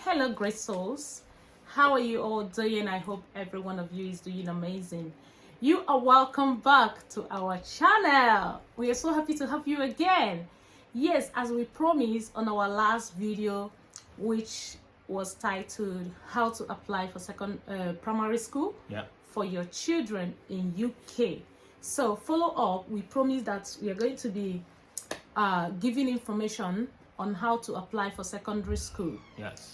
Hello, great souls. How are you all doing? I hope every one of you is doing amazing. You are welcome back to our channel. We are so happy to have you again. Yes, as we promised on our last video, which was titled How to Apply for Primary School for Your Children in UK. So follow up, we promised that we are going to be giving information on how to apply for secondary school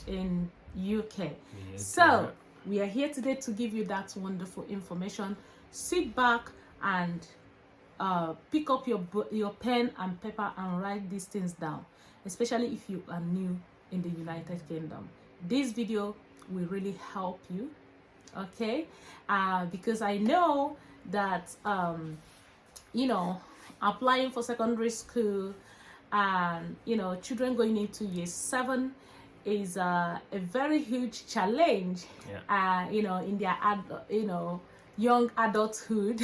in UK. So we are here today to give you that wonderful information. Sit back and pick up your pen and paper and write these things down, especially if you are new in the United Kingdom. This video will really help you, okay? Because I know that applying for secondary school and children going into year 7 is a very huge challenge in their young adulthood.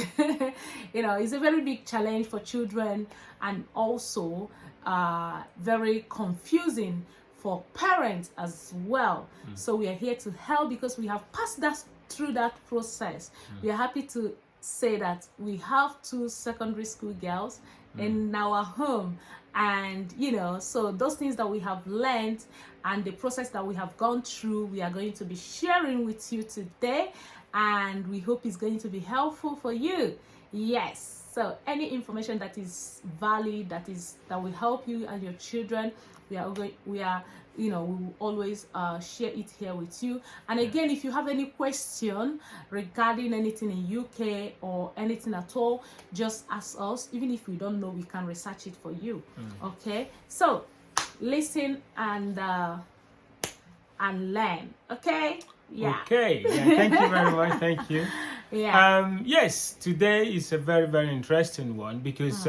It's a very big challenge for children, and also very confusing for parents as well. So we are here to help because we have passed through that process. We are happy to say that we have 2 secondary school girls in our home, and so those things that we have learned and the process that we have gone through, we are going to be sharing with you today, and we hope it's going to be helpful for you. Yes, so any information that is valid, that will help you and your children, we will always share it here with you. And again, if you have any question regarding anything in UK or anything at all, just ask us. Even if we don't know, we can research it for you. Okay, so listen and learn. Okay. Okay, thank you very much. Thank you. Yes, today is a very, very interesting one because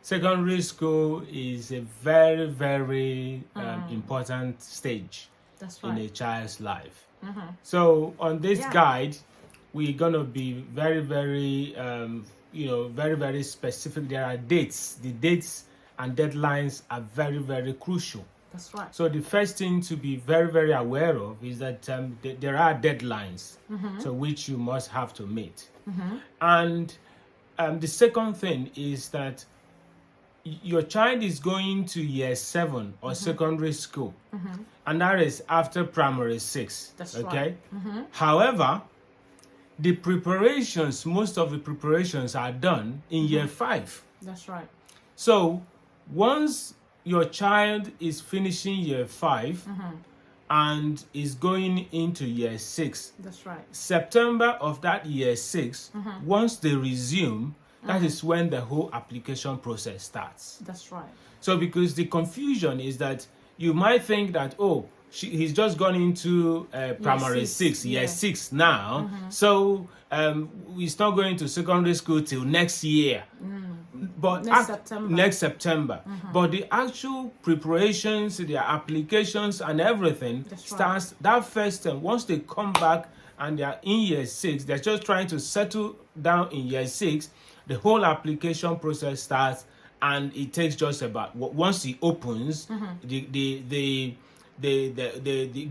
secondary school is a very, very important stage in a child's life. So on this guide, we're gonna be very, very, very, very specific. There are dates. The dates and deadlines are very, very crucial. That's right. So the first thing to be very, very aware of is that there are deadlines, so which you must have to meet. And the second thing is that your child is going to year 7 or secondary school, and that is after primary 6. That's okay. Right. However, the preparations, most of the preparations are done in year 5. That's right. So once your child is finishing year 5 and is going into year 6, that's right, September of that year 6, once they resume, that is when the whole application process starts. That's right. So because the confusion is that you might think that, he's just gone into primary 6, year 6 now, so he's not going to secondary school till next year. But next September. But the actual preparations, their applications and everything starts that first term. Once they come back and they are in year 6, they're just trying to settle down in year 6. The whole application process starts, and it takes just about, once it opens, the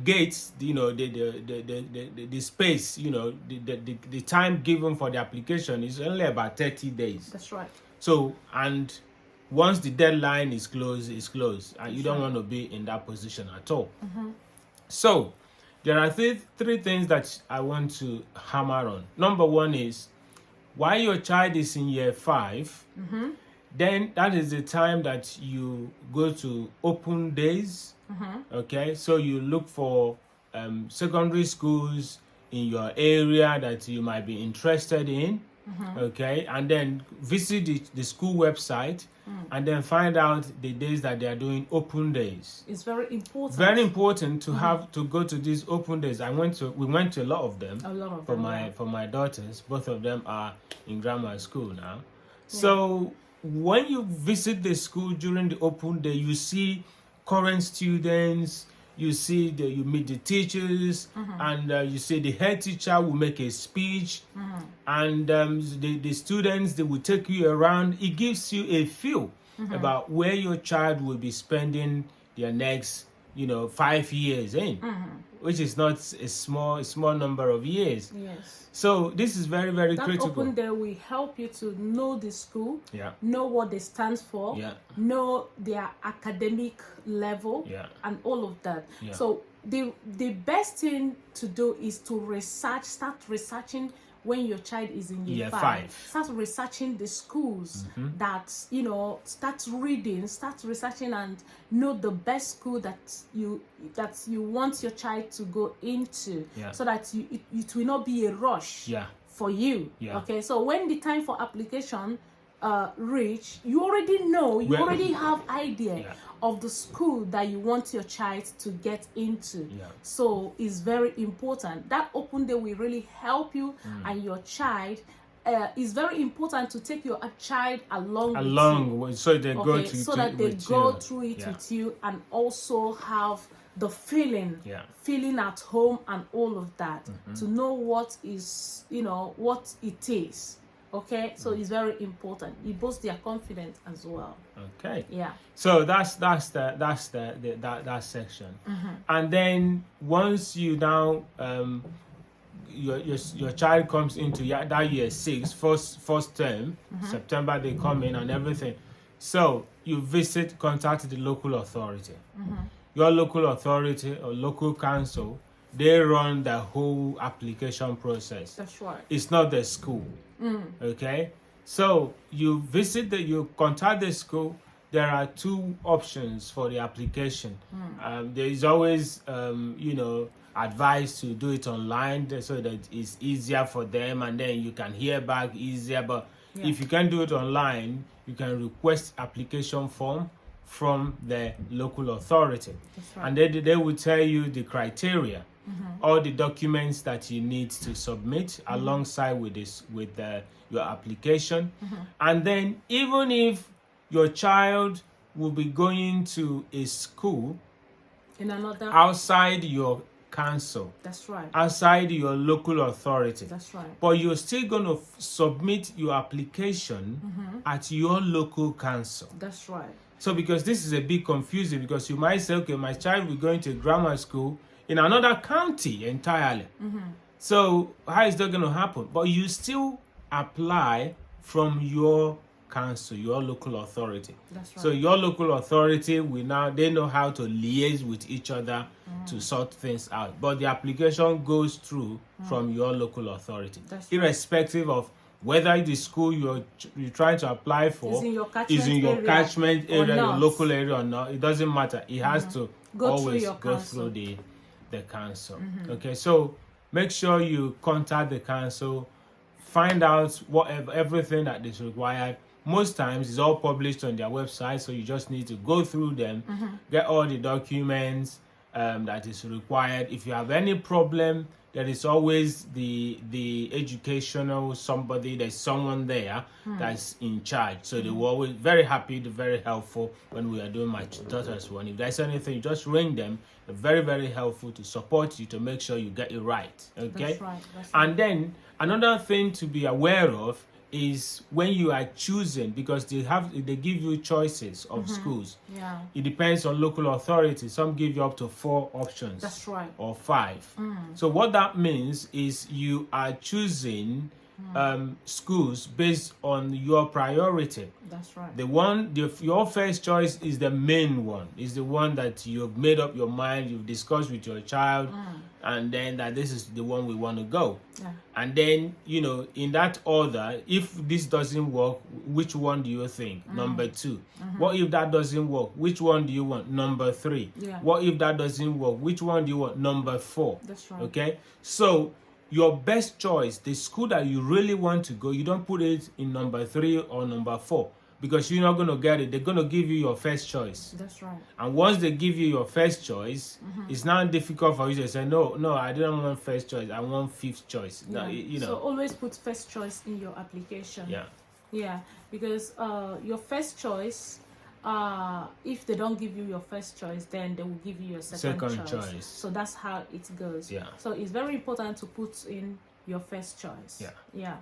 gates, the space, the time given for the application is only about 30 days. That's right. So, and once the deadline is closed, it's closed, and you don't want to be in that position at all. So, there are three things that I want to hammer on. Number one is, while your child is in year 5, then that is the time that you go to open days. Okay, so you look for secondary schools in your area that you might be interested in. Okay, and then visit the school website and then find out the days that they are doing open days. It's very important. Very important to have to go to these open days. We went to a lot of them. For my daughters. Both of them are in grammar school now. So when you visit the school during the open day, you see current students, you meet the teachers, and you see the head teacher will make a speech, and the students, they will take you around. It gives you a feel about where your child will be spending their next 5 years in, which is not a small number of years. Yes. So this is very, very that critical. Open Day will help you to know the school, Yeah. know what they stand for, Yeah. know their academic level, Yeah. and all of that. Yeah. So the best thing to do is to start researching when your child is in year 5. Start researching the schools that, start reading, start researching, and know the best school that you want your child to go into, so that it will not be a rush for you. Okay, so when the time for application reach, you already know, you already have idea of the school that you want your child to get into. So it's very important. That Open Day will really help you and your child. It's very important to take your child along with you. So they go to so that they go through it with you, and also have the feeling at home and all of that, to know what is, what it is. Okay, so it's very important. It boosts their confidence as well. Okay. Yeah. So that's that section. And then once you now your child comes into that year 6, first term, September they come in and everything. So you contact the local authority. Your local authority or local council, they run the whole application process. That's right. It's not the school. Okay, so you contact the school. There are 2 options for the application. There is always advice to do it online, so that it's easier for them, and then you can hear back easier. But if you can't do it online, you can request application form from the local authority. That's right. And they will tell you the criteria, all the documents that you need to submit alongside with your application. And then even if your child will be going to a school in another outside your council, that's right, outside your local authority, that's right, but you're still going to submit your application at your local council. That's right. So because this is a bit confusing, because you might say, okay, my child will go into grammar school in another county entirely. So how is that going to happen? But you still apply from your council, your local authority. That's right. So your local authority they know how to liaise with each other to sort things out. But the application goes through from your local authority, irrespective of whether the school you're trying to apply for is in your catchment area, your local area or not. It doesn't matter. It has to always go through the council. Okay, so make sure you contact the council, find out everything that is required. Most times it's all published on their website, so you just need to go through them, get all the documents that is required. If you have any problem, there is always the educational somebody. There's someone there that's in charge. So they were always very happy, very helpful when we are doing my daughter's one. If there's anything, you just ring them. They're very, very helpful to support you to make sure you get it right. Okay. That's right. And then another thing to be aware of is when you are choosing, because they give you choices of schools. Yeah. It depends on local authority. Some give you up to 4 options. That's right. Or 5. So what that means is you are choosing schools based on your priority. That's right. Your first choice is the main one. Is the one that you've made up your mind, you've discussed with your child, and then that this is the one we want to go. Yeah. And then, in that order, if this doesn't work, which one do you think? Number 2. What if that doesn't work? Which one do you want? Number 3. Yeah. What if that doesn't work? Which one do you want? Number 4. That's right. Okay? So your best choice, the school that you really want to go, you don't put it in number 3 or number 4, because you're not going to get it. They're going to give you your first choice. That's right. And once they give you your first choice, it's now difficult for you to say, no, I didn't want first choice. I want 5th choice. Yeah. Now, So always put first choice in your application. Yeah. Yeah, because your first choice, if they don't give you your first choice, then they will give you your second choice. So that's how it goes. Yeah. So it's very important to put in your first choice. Yeah. Yeah.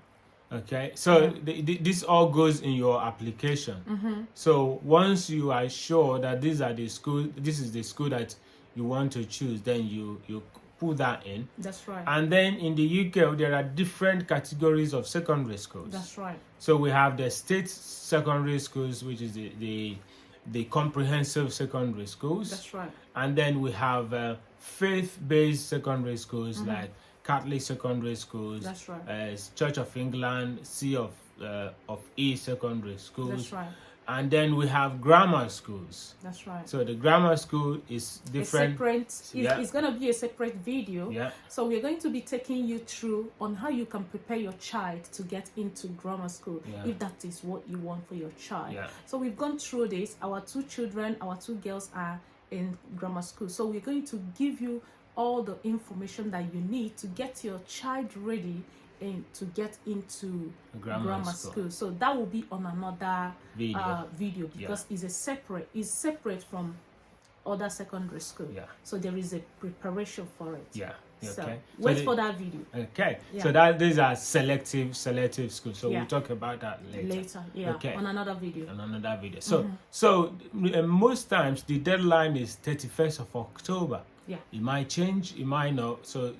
Okay, so this all goes in your application. So once you are sure that this is the school that you want to choose, then you put that in. That's right. And then in the UK, there are different categories of secondary schools. That's right. So we have the state secondary schools, which is the comprehensive secondary schools. That's right. And then we have faith-based secondary schools like Catholic secondary schools. That's right. Church of England, C of E secondary schools. That's right. And then we have grammar schools. That's right. So the grammar school is different. It's going to be a separate video. Yeah. So we're going to be taking you through on how you can prepare your child to get into grammar school, if that is what you want for your child. Yeah. So we've gone through this. Our two girls are in grammar school. So we're going to give you all the information that you need to get your child ready to get into grammar school. So that will be on another video because it's separate from other secondary school. Yeah. So there is a preparation for it. Yeah. So okay. wait for that video. Okay. Yeah. So these are selective schools. So we'll talk about that later. Yeah. Okay. On another video. So most times the deadline is 31st of October. Yeah. It might change, it might not. So,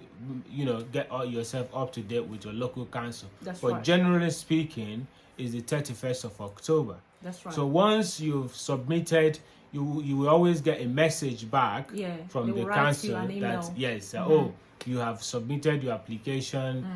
get yourself up to date with your local council. But generally speaking, it's the 31st of October. That's right. So once you've submitted, you will always get a message back from the council that, you have submitted your application.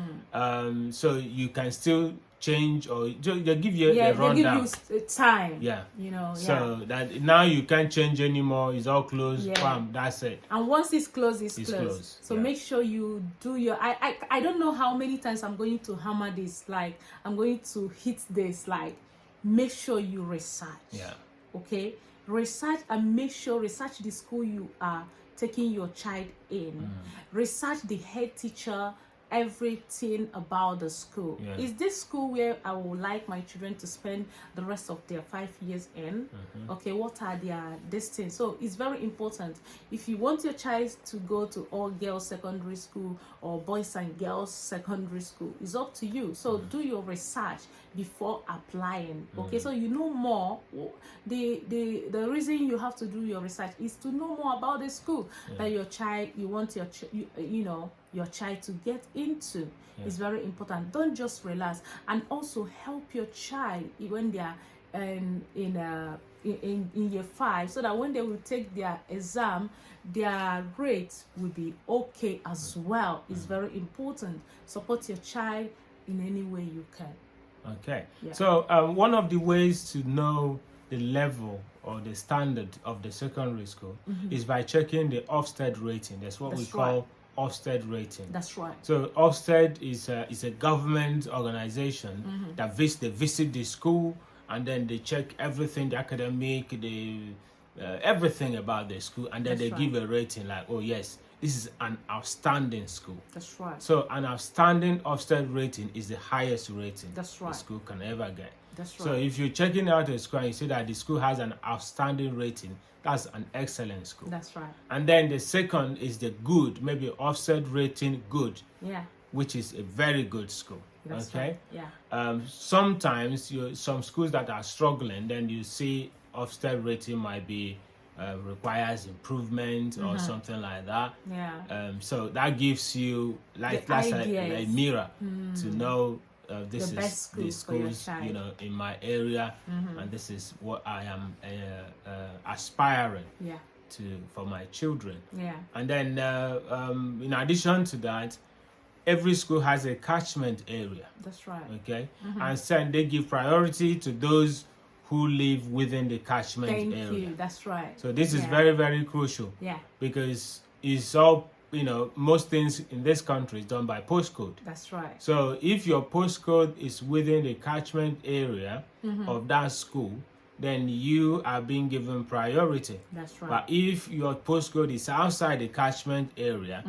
So you can still change, or they give you a rundown. They give you time. Yeah. So that now you can't change anymore. It's all closed. Bam, that's it. And once it's closed, it's closed. So make sure you do your. I don't know how many times I'm going to hammer this. Like I'm going to hit this. Like make sure you research. Yeah. Okay. Research and make sure research the school you are taking your child in. Research the head teacher, everything about the school. Is this school where I would like my children to spend the rest of their 5 years in? Okay, what are their destinies? So it's very important. If you want your child to go to all girls secondary school or boys and girls secondary school, it's up to you. So do your research before applying. Okay, so you know more. The reason you have to do your research is to know more about the school that your child, you want your your child to get into. Is very important. Don't just relax, and also help your child when they are in year 5, so that when they will take their exam, their grades will be okay as well. It's very important. Support your child in any way you can. Okay. So one of the ways to know the level or the standard of the secondary school is by checking the Offstage rating. That's what we call Offstage rating. That's right. So Offstage is a government organization that visit the school, and then they check everything, the academic, everything about the school, and then they give a rating like, oh yes, this is an outstanding school. That's right. So an outstanding Offstage rating is the highest rating the school can ever get. That's right. So if you're checking out a school and you see that the school has an outstanding rating, that's an excellent school. That's right. And then the second is the good, maybe Offstage rating good. Yeah. Which is a very good school. That's okay. Right. Yeah. Sometimes some schools that are struggling, then you see Offstage rating might be requires improvement or something like that. Yeah. So that gives you like a mirror to know this is the schools in my area, and this is what I am aspiring to for my children. Yeah. And then in addition to that, every school has a catchment area. That's right. Okay. And then they give priority to those who live within the catchment area. Thank you. That's right. So this is very, very crucial. Yeah. Because it's all, most things in this country is done by postcode. That's right. So if your postcode is within the catchment area of that school, then you are being given priority. That's right. But if your postcode is outside the catchment area,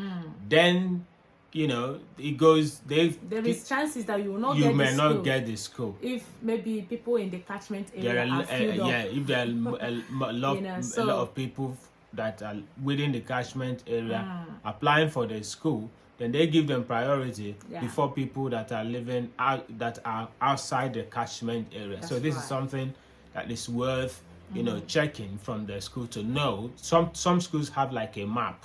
then it goes. There is chances that you will not. You may not get the school if maybe people in the catchment area are filled up. If there are a lot of people that are within the catchment area applying for the school, then they give them priority before people that are living out that are outside the catchment area. So this is something that is worth checking from the school to know. Some schools have like a map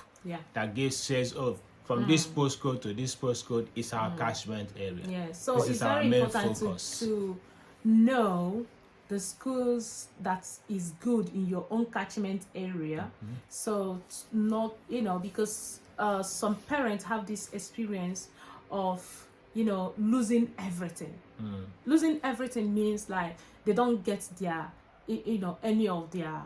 that says, oh, from this postcode to this postcode is our catchment area. Yeah, so this it's is our very main important focus. to know the schools that is good in your own catchment area. So not, because some parents have this experience of losing everything. Losing everything means like they don't get their any of their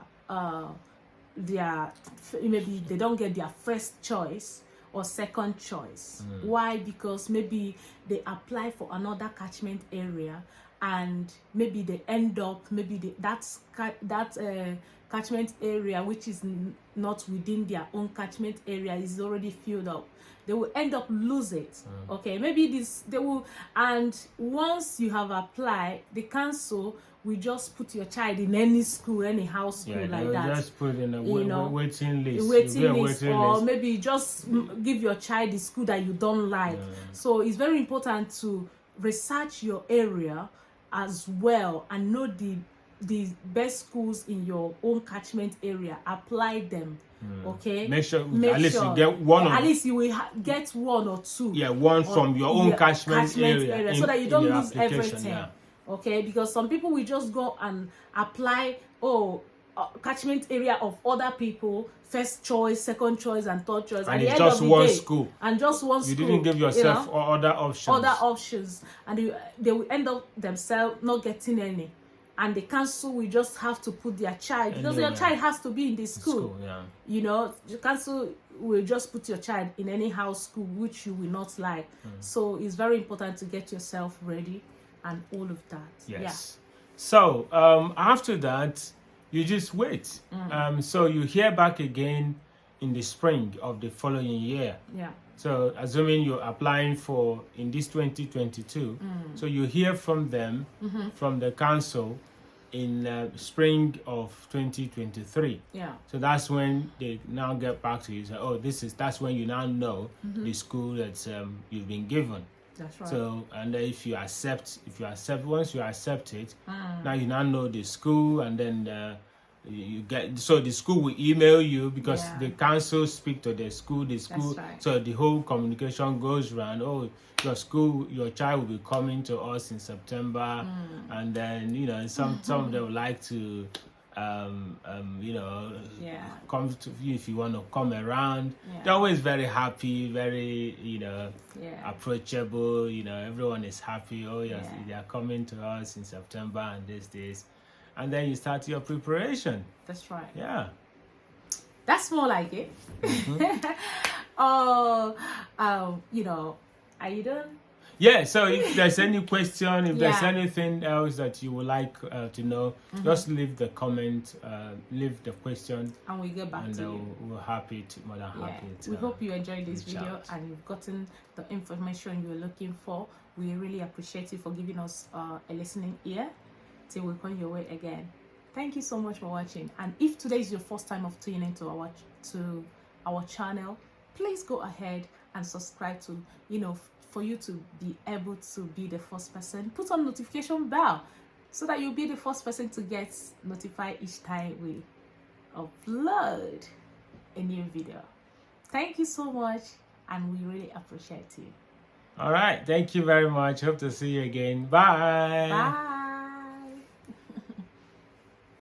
maybe they don't get their first choice or second choice. Why? Because maybe they apply for another catchment area and maybe they end up that catchment area which is not within their own catchment area is already filled up. They will end up lose it. Okay, maybe they will, and once you have applied, the council will just put your child in any school, any house school like that. Just put in a waiting list. Waiting list, or maybe just give your child the school that you don't like. So it's very important to research your area as well and know the best schools in your own catchment area. Apply them. Okay, make sure at least you get one. At least you will get one or two. Yeah, one from your own catchment area, so that you don't lose everything. Okay, because some people will just go and apply catchment area of other people, first choice, second choice, and third choice, and it's just one school. And just one school. You didn't give yourself other options. And they will end up themselves not getting any. And the council will just have to put their child, because your child has to be in the school. The council will just put your child in any house school which you will not like. So it's very important to get yourself ready and all of that. Yes. So after that, you just wait. So you hear back again in the spring of the following year. Yeah. So assuming you're applying for in this 2022, so you hear from them, from the council, in spring of 2023. Yeah. So that's when they now get back to you. Say, oh, that's when you now know the school that you've been given. That's right. So, and once you accept it, now you now know the school, and then you get, so the school will email you, because the council speak to the school. That's right. So the whole communication goes around. Oh, your child will be coming to us in September, and then some of them would like to come to you if you want to come around. They're always very happy, very approachable. Everyone is happy. Oh yes, they are coming to us in September and this. And then you start your preparation. That's right. Yeah. That's more like it. Are you done? Yeah, so if there's any question, if there's anything else that you would like to know, just leave the comment, leave the question. And we'll get back to you. We're more than happy to. We hope you enjoyed this video and you've gotten the information you were looking for. We really appreciate you for giving us a listening ear. Till we come your way again. Thank you so much for watching. And if today is your first time of tuning into our channel, please go ahead and subscribe to, for you to be able to be the first person. Put on notification bell so that you'll be the first person to get notified each time we upload a new video. Thank you so much, and we really appreciate you. All right, thank you very much. Hope to see you again. Bye. Bye.